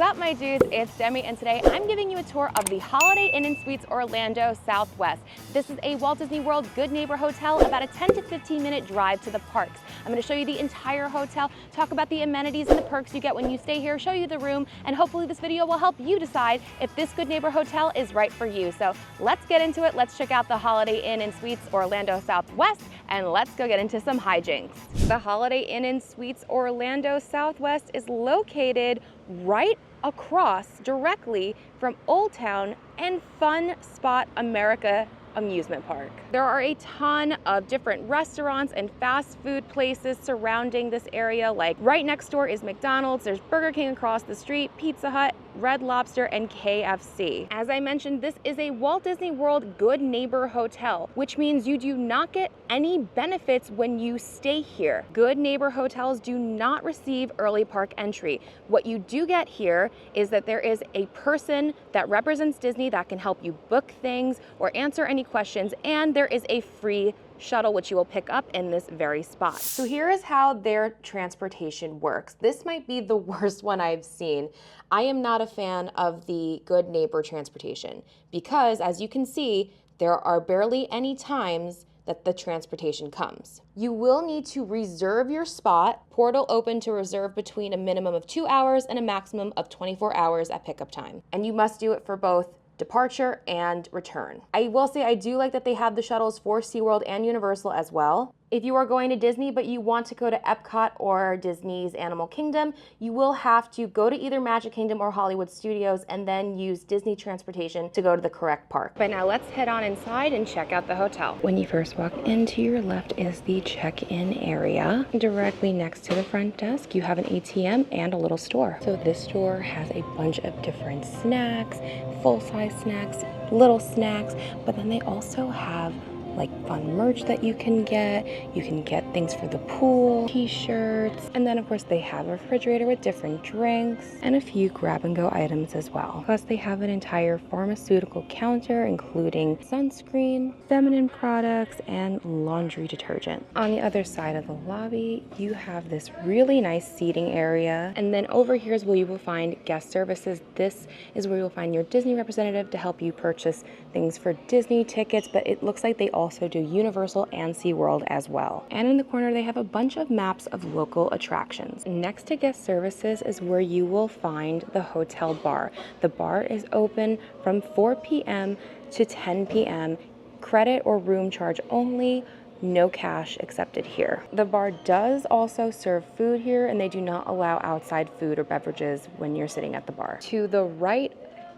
What's up, my dudes? It's Demi, and today I'm giving you a tour of the Holiday Inn & Suites Orlando Southwest. This is a Walt Disney World Good Neighbor hotel, about a 10 to 15 minute drive to the parks. I'm going to show you the entire hotel, talk about the amenities and the perks you get when you stay here, show you the room, and hopefully this video will help you decide if this Good Neighbor hotel is right for you. So let's get into it. Let's check out the Holiday Inn & Suites Orlando Southwest, and let's go get into some hijinks. The Holiday Inn & Suites Orlando Southwest is located right across directly from Old Town and Fun Spot America amusement park. There are a ton of different restaurants and fast food places surrounding this area. Like right next door is McDonald's, there's Burger King across the street, Pizza Hut, Red Lobster, and KFC. As I mentioned, this is a Walt Disney World Good Neighbor hotel, which means you do not get any benefits when you stay here. Good Neighbor hotels do not receive early park entry. What you do get here is that there is a person that represents Disney that can help you book things or answer any questions, and there is a free shuttle which you will pick up in this very spot. So here is how their transportation works. This might be the worst one I've seen. I am not a fan of the Good Neighbor transportation because, as you can see, there are barely any times that the transportation comes. You will need to reserve your spot. Portal open to reserve between a minimum of 2 hours and a maximum of 24 hours at pickup time. And you must do it for both departure and return. I will say I do like that they have the shuttles for SeaWorld and Universal as well. If you are going to Disney but you want to go to Epcot or Disney's Animal Kingdom, you will have to go to either Magic Kingdom or Hollywood Studios and then use Disney transportation to go to the correct park. But now let's head on inside and check out the hotel. When you first walk in, to your left is the check-in area. Directly next to the front desk, you have an ATM and a little store. So this store has a bunch of different snacks, full-size snacks, little snacks, but then they also have like fun merch that you can get. You can get things for the pool, t-shirts, and then of course they have a refrigerator with different drinks and a few grab-and-go items as well. Plus they have an entire pharmaceutical counter including sunscreen, feminine products, and laundry detergent. On the other side of the lobby, you have this really nice seating area, and then over here is where you will find guest services. This is where you'll find your Disney representative to help you purchase things for Disney tickets, but it looks like they also do Universal and SeaWorld as well. And in the corner, they have a bunch of maps of local attractions. Next to guest services is where you will find the hotel bar. The bar is open from 4 p.m. to 10 p.m. Credit or room charge only. No cash accepted here. The bar does also serve food here, and they do not allow outside food or beverages when you're sitting at the bar. To the right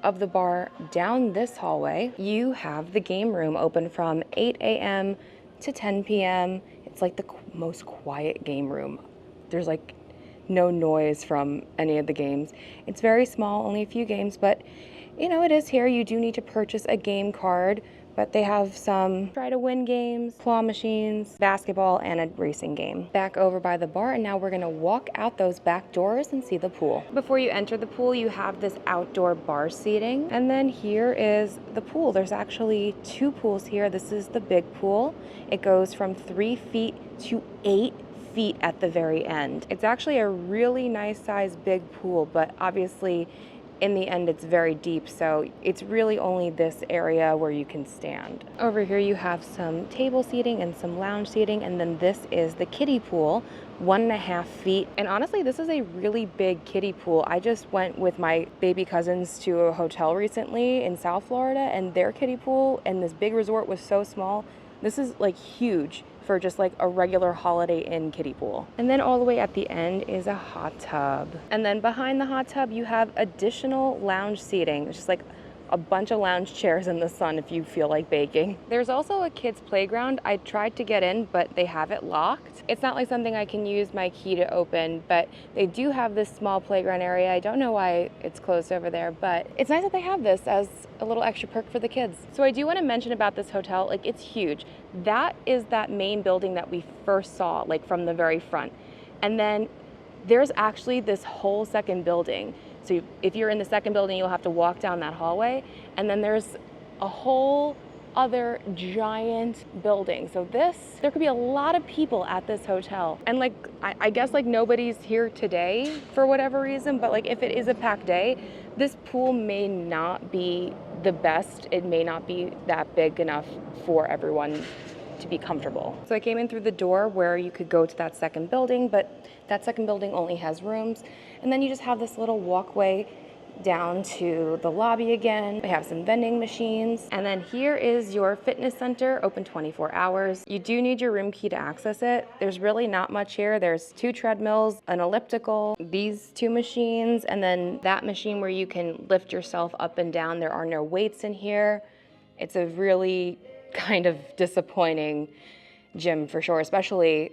of the bar, down this hallway, you have the game room open from 8 a.m. to 10 p.m. It's like the most quiet game room. There's like no noise from any of the games. It's very small, only a few games, but you know, it is here. You do need to purchase a game card, but they have some try to win games, claw machines, basketball, and a racing game. Back over by the bar, and now we're gonna walk out those back doors and see the pool. Before you enter the pool, you have this outdoor bar seating, and then here is the pool. There's actually 2 pools here. This is the big pool. It goes from 3 feet to 8 feet at the very end. It's actually a really nice size big pool, but obviously in the end, it's very deep, so it's really only this area where you can stand. Over here, you have some table seating and some lounge seating, and then this is the kiddie pool, 1.5 feet. And honestly, this is a really big kiddie pool. I just went with my baby cousins to a hotel recently in South Florida, and their kiddie pool and this big resort was so small. This is like huge for just like a regular Holiday Inn kiddie pool. And then all the way at the end is a hot tub. And then behind the hot tub, you have additional lounge seating. It's just like a bunch of lounge chairs in the sun if you feel like baking. There's also a kids playground. I tried to get in, but they have it locked. It's not like something I can use my key to open, but they do have this small playground area. I don't know why it's closed over there, but it's nice that they have this as a little extra perk for the kids. So I do want to mention about this hotel, like it's huge. That is that main building that we first saw, like from the very front. And then there's actually this whole second building. So if you're in the second building, you'll have to walk down that hallway. And then there's a whole other giant building. So there could be a lot of people at this hotel. And like, I guess like nobody's here today for whatever reason, but like if it is a packed day, this pool may not be the best. It may not be that big enough for everyone to be comfortable. So I came in through the door where you could go to that second building, but that second building only has rooms. And then you just have this little walkway down to the lobby again. They have some vending machines. And then here is your fitness center, open 24 hours. You do need your room key to access it. There's really not much here. There's 2 treadmills, an elliptical, these 2 machines, and then that machine where you can lift yourself up and down. There are no weights in here. It's a really kind of disappointing gym for sure, especially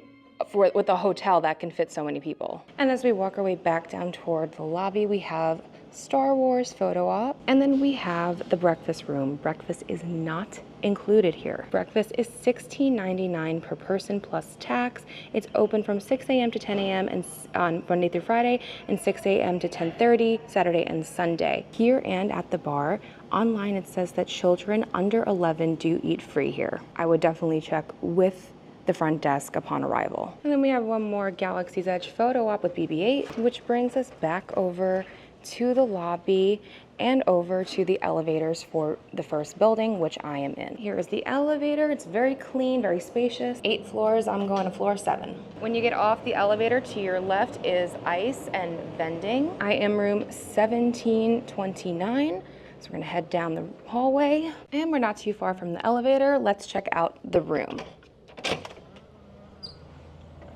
with a hotel that can fit so many people. And as we walk our way back down toward the lobby, we have Star Wars photo op, and then we have the breakfast room. Breakfast is not included here. Breakfast is $16.99 per person plus tax. It's open from 6 a.m. to 10 a.m. and on Monday through Friday, and 6 a.m. to 10:30 Saturday and Sunday. Here and at the bar, online it says that children under 11 do eat free here. I would definitely check with the front desk upon arrival. And then we have one more Galaxy's Edge photo op with BB-8, which brings us back over to the lobby and over to the elevators for the first building, which I am in. Here is the elevator. It's very clean, very spacious. 8 floors, I'm going to floor 7. When you get off the elevator, to your left is ice and vending. I am room 1729. So we're gonna head down the hallway, and we're not too far from the elevator. Let's check out the room.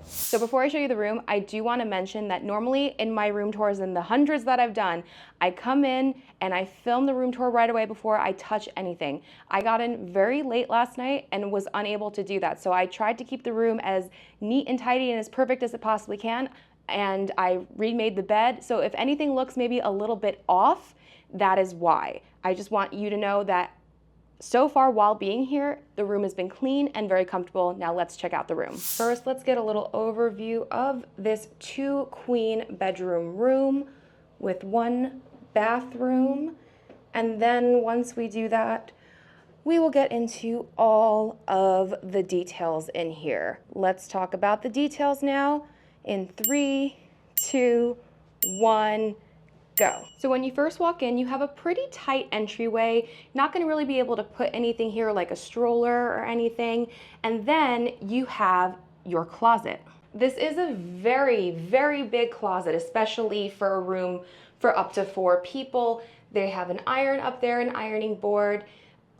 So before I show you the room, I do want to mention that normally in my room tours, and the hundreds that I've done, I come in and I film the room tour right away before I touch anything. I got in very late last night and was unable to do that. So I tried to keep the room as neat and tidy and as perfect as it possibly can. And I remade the bed. So if anything looks maybe a little bit off, that is why. I just want you to know that so far while being here, the room has been clean and very comfortable. Now let's check out the room. First, let's get a little overview of this 2 queen bedroom room with 1 bathroom. And then once we do that, we will get into all of the details in here. Let's talk about the details now in 3, 2, 1, go. So when you first walk in, you have a pretty tight entryway. Not gonna really be able to put anything here like a stroller or anything. And then you have your closet. This is a very, very big closet, especially for a room for up to 4 people. They have an iron up there, an ironing board,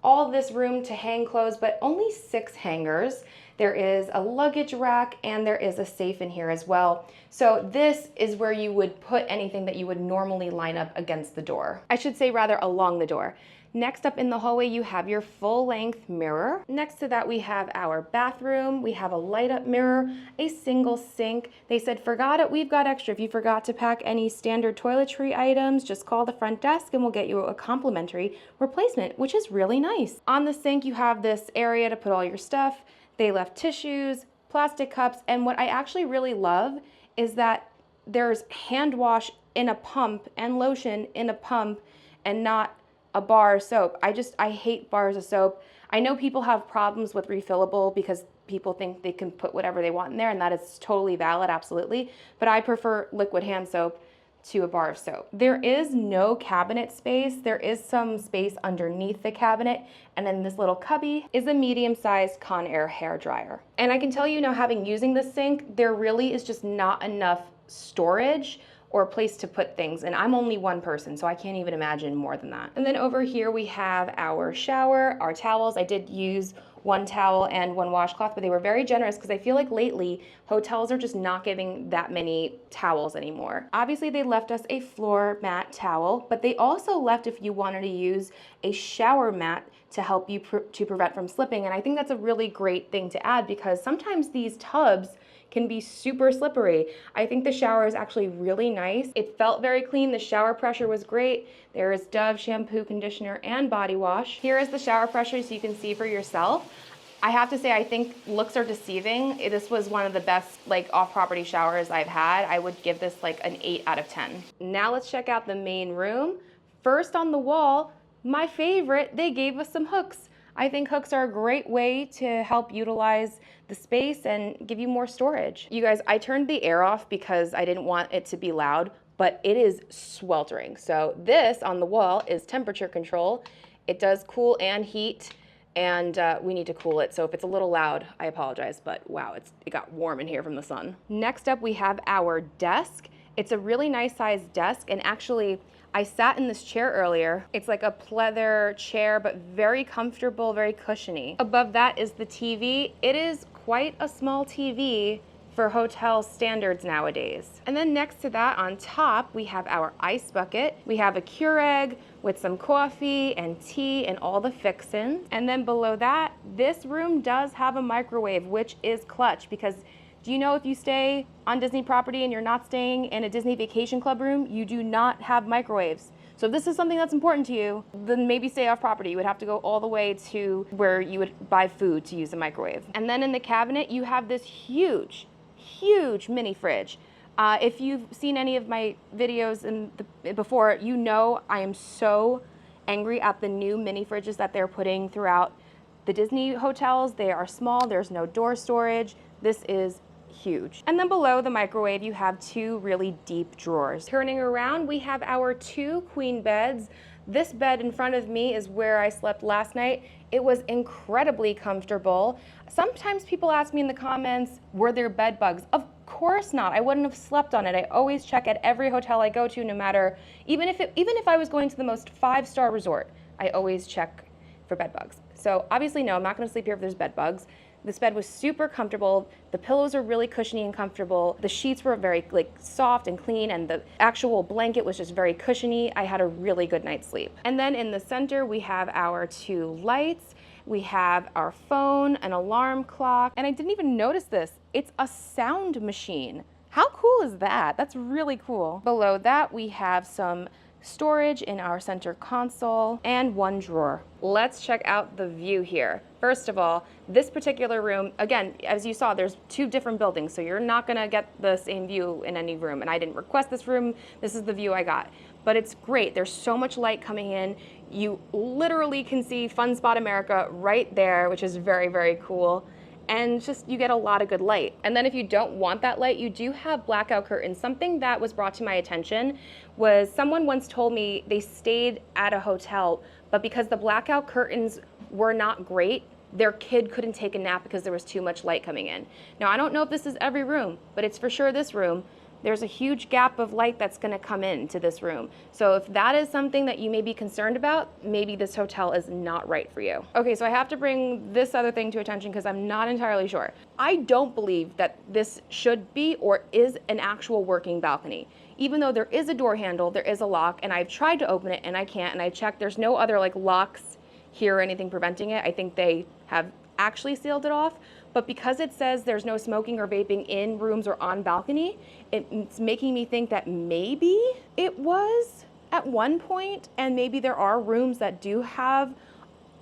all this room to hang clothes, but only 6 hangers. There is a luggage rack and there is a safe in here as well. So this is where you would put anything that you would normally line up against the door. I should say rather along the door. Next up in the hallway, you have your full-length mirror. Next to that, we have our bathroom. We have a light-up mirror, a single sink. They said, forgot it, we've got extra. If you forgot to pack any standard toiletry items, just call the front desk and we'll get you a complimentary replacement, which is really nice. On the sink, you have this area to put all your stuff. They left tissues, plastic cups, and what I actually really love is that there's hand wash in a pump and lotion in a pump and not a bar of soap. I hate bars of soap. I know people have problems with refillable because people think they can put whatever they want in there, and that is totally valid, absolutely. But I prefer liquid hand soap to a bar of soap. There is no cabinet space. There is some space underneath the cabinet, and then this little cubby is a medium-sized Conair hair dryer. And I can tell you now, having using the sink, there really is just not enough storage or a place to put things, and I'm only one person, so I can't even imagine more than that. And then over here we have our shower, our towels. I did use 1 towel and 1 washcloth, but they were very generous because I feel like lately hotels are just not giving that many towels anymore. Obviously they left us a floor mat towel, but they also left if you wanted to use a shower mat to help you to prevent from slipping, and I think that's a really great thing to add because sometimes these tubs can be super slippery. I think the shower is actually really nice. It felt very clean. The shower pressure was great. There is Dove shampoo, conditioner, and body wash. Here is the shower pressure so you can see for yourself. I have to say, I think looks are deceiving. This was one of the best like off-property showers I've had. I would give this like an 8 out of 10. Now let's check out the main room. First on the wall, my favorite, they gave us some hooks. I think hooks are a great way to help utilize the space and give you more storage. You guys, I turned the air off because I didn't want it to be loud, but it is sweltering. So this on the wall is temperature control. It does cool and heat, and we need to cool it. So if it's a little loud, I apologize, but wow, it got warm in here from the sun. Next up, we have our desk. It's a really nice sized desk, and actually, I sat in this chair earlier. It's like a pleather chair, but very comfortable, very cushiony. Above that is the TV. It is quite a small TV for hotel standards nowadays. And then next to that on top, we have our ice bucket. We have a Keurig with some coffee and tea and all the fixins. And then below that, this room does have a microwave, which is clutch because do you know if you stay on Disney property and you're not staying in a Disney Vacation Club room, you do not have microwaves. So if this is something that's important to you, then maybe stay off property. You would have to go all the way to where you would buy food to use a microwave. And then in the cabinet, you have this huge mini fridge. If you've seen any of my videos before, you know I am so angry at the new mini fridges that they're putting throughout the Disney hotels. They are small, there's no door storage. This is huge. And then below the microwave, you have two really deep drawers. Turning around, we have our two queen beds. This bed in front of me is where I slept last night. It was incredibly comfortable. Sometimes people ask me in the comments, were there bed bugs? Of course not. I wouldn't have slept on it. I always check at every hotel I go to, no matter, even if I was going to the most 5-star resort, I always check for bed bugs. So obviously, no, I'm not gonna sleep here if there's bed bugs. This bed was super comfortable. The pillows are really cushiony and comfortable. The sheets were very soft and clean, and the actual blanket was just very cushiony. I had a really good night's sleep. And then in the center, we have our two lights. We have our phone, an alarm clock, and I didn't even notice this. It's a sound machine. How cool is that? That's really cool. Below that, we have some storage in our center console and one drawer. Let's check out the view here. First of all, this particular room, again, as you saw, there's two different buildings, so you're not gonna get the same view in any room. And I didn't request this room. This is the view I got. But it's great. There's so much light coming in. You literally can see Fun Spot America right there, which is very, very cool. And just you get a lot of good light. And then if you don't want that light, you do have blackout curtains. Something that was brought to my attention was someone once told me they stayed at a hotel, but because the blackout curtains were not great, their kid couldn't take a nap because there was too much light coming in. Now, I don't know if this is every room, but it's for sure this room. There's a huge gap of light that's gonna come into this room. So if that is something that you may be concerned about, maybe this hotel is not right for you. Okay, so I have to bring this other thing to attention because I'm not entirely sure. I don't believe that this should be or is an actual working balcony. Even though there is a door handle, there is a lock, and I've tried to open it and I can't, and I checked, there's no other locks here or anything preventing it. I think they have actually sealed it off. But because it says there's no smoking or vaping in rooms or on balcony, it's making me think that maybe it was at one point, and maybe there are rooms that do have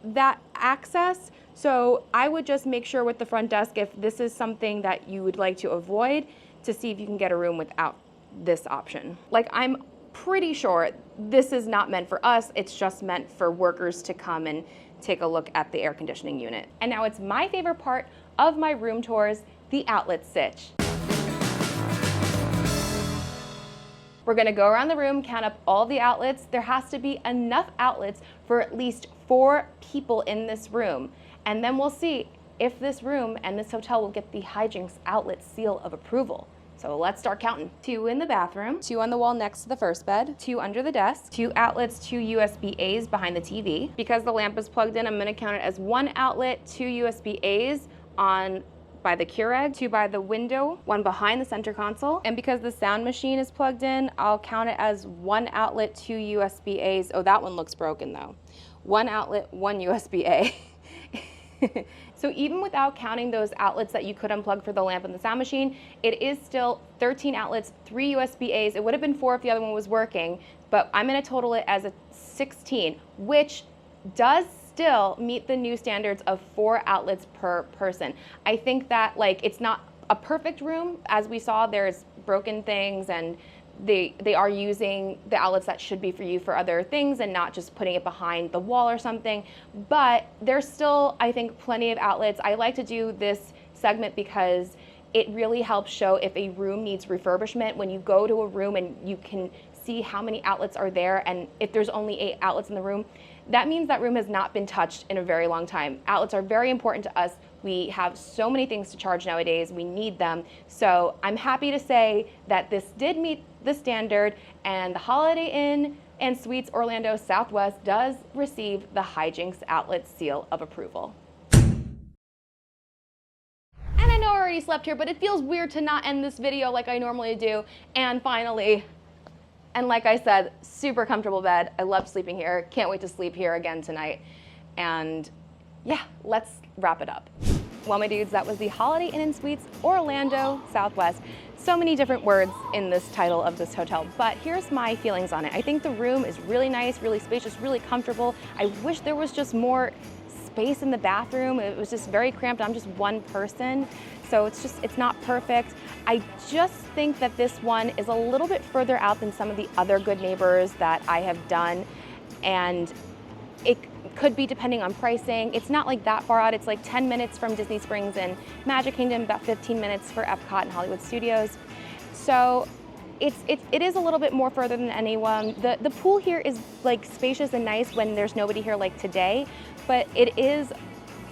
that access. So I would just make sure with the front desk, if this is something that you would like to avoid, to see if you can get a room without this option. I'm pretty sure this is not meant for us, it's just meant for workers to come and take a look at the air conditioning unit. And now it's my favorite part of my room tours, the outlet sitch. We're gonna go around the room, count up all the outlets. There has to be enough outlets for at least 4 people in this room. And then we'll see if this room and this hotel will get the Hijinx outlet seal of approval. So let's start counting. 2 in the bathroom, 2 on the wall next to the first bed, 2 under the desk, 2 outlets, 2 USB-A's behind the TV. Because the lamp is plugged in, I'm gonna count it as 1 outlet, 2 USB-A's by the Keurig, 2 by the window, 1 behind the center console. And because the sound machine is plugged in, I'll count it as 1 outlet, 2 USB-A's. Oh, that one looks broken though. 1 outlet, 1 USB-A. So even without counting those outlets that you could unplug for the lamp and the sound machine, it is still 13 outlets, 3 USB-A's. It would have been 4 if the other one was working, but I'm gonna total it as a 16, which does still meet the new standards of 4 outlets per person. I think that it's not a perfect room. As we saw, there's broken things and they are using the outlets that should be for you for other things and not just putting it behind the wall or something. But there's still, I think, plenty of outlets. I like to do this segment because it really helps show if a room needs refurbishment. When you go to a room and you can see how many outlets are there, and if there's only 8 outlets in the room, that means that room has not been touched in a very long time. Outlets are very important to us. We have so many things to charge nowadays. We need them. So I'm happy to say that this did meet the standard, and the Holiday Inn and Suites Orlando Southwest does receive the Hijinx Outlet seal of approval. And I know I already slept here, but it feels weird to not end this video like I normally do. And finally, and like I said, super comfortable bed. I love sleeping here. Can't wait to sleep here again tonight. And yeah, let's wrap it up. Well, my dudes, that was the Holiday Inn and Suites Orlando Southwest. So many different words in this title of this hotel, but here's my feelings on it. I think the room is really nice, really spacious, really comfortable. I wish there was just more space in the bathroom. It was just very cramped. I'm just one person, so it's not perfect. I just think that this one is a little bit further out than some of the other Good Neighbors that I have done, and it could be depending on pricing. It's not like that far out. It's like 10 minutes from Disney Springs and Magic Kingdom, about 15 minutes for Epcot and Hollywood Studios. So it is a little bit more further than anyone. The pool here is like spacious and nice when there's nobody here like today, but it is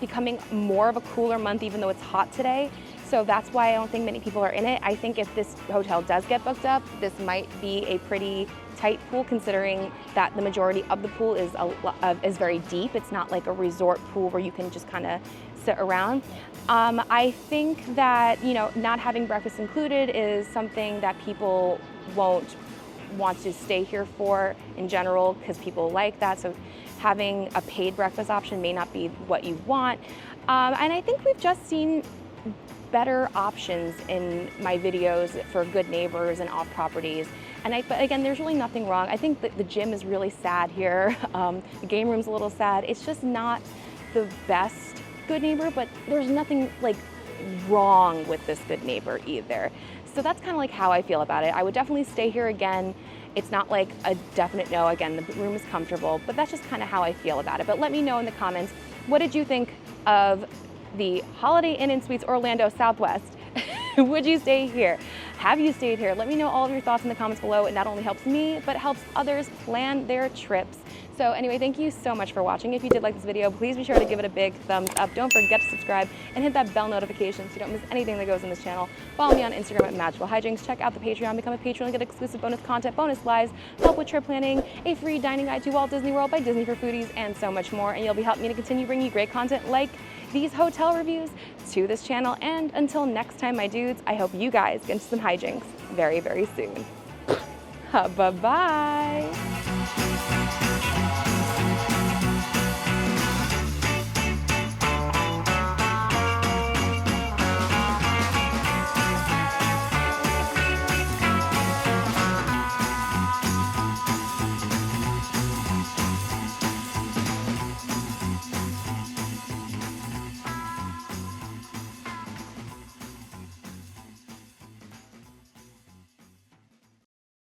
becoming more of a cooler month even though it's hot today. So that's why I don't think many people are in it. I think if this hotel does get booked up, this might be a pretty tight pool, considering that the majority of the pool is very deep. It's not like a resort pool where you can just kind of sit around. I think that, you know, not having breakfast included is something that people won't want to stay here for in general, because people like that. So having a paid breakfast option may not be what you want. And I think we've just seen better options in my videos for Good Neighbors and off properties. But again, there's really nothing wrong. I think that the gym is really sad here. The game room's a little sad. It's just not the best Good Neighbor, but there's nothing like wrong with this Good Neighbor either. So that's kind of like how I feel about it. I would definitely stay here again. It's not like a definite no. Again, the room is comfortable, but that's just kind of how I feel about it. But let me know in the comments, what did you think of the Holiday Inn and Suites Orlando Southwest? Would you stay here? Have you stayed here? Let me know all of your thoughts in the comments below. It not only helps me, but helps others plan their trips. So anyway, thank you so much for watching. If you did like this video, please be sure to give it a big thumbs up. Don't forget to subscribe and hit that bell notification so you don't miss anything that goes on this channel. Follow me on Instagram at Magical Hijinx. Check out the Patreon, become a patron, and get exclusive bonus content, bonus lives, help with trip planning, a free dining guide to Walt Disney World by Disney for Foodies, and so much more. And you'll be helping me to continue bringing you great content like these hotel reviews to this channel. And until next time, my dudes, I hope you guys get into some hijinks very, very soon. Bye-bye.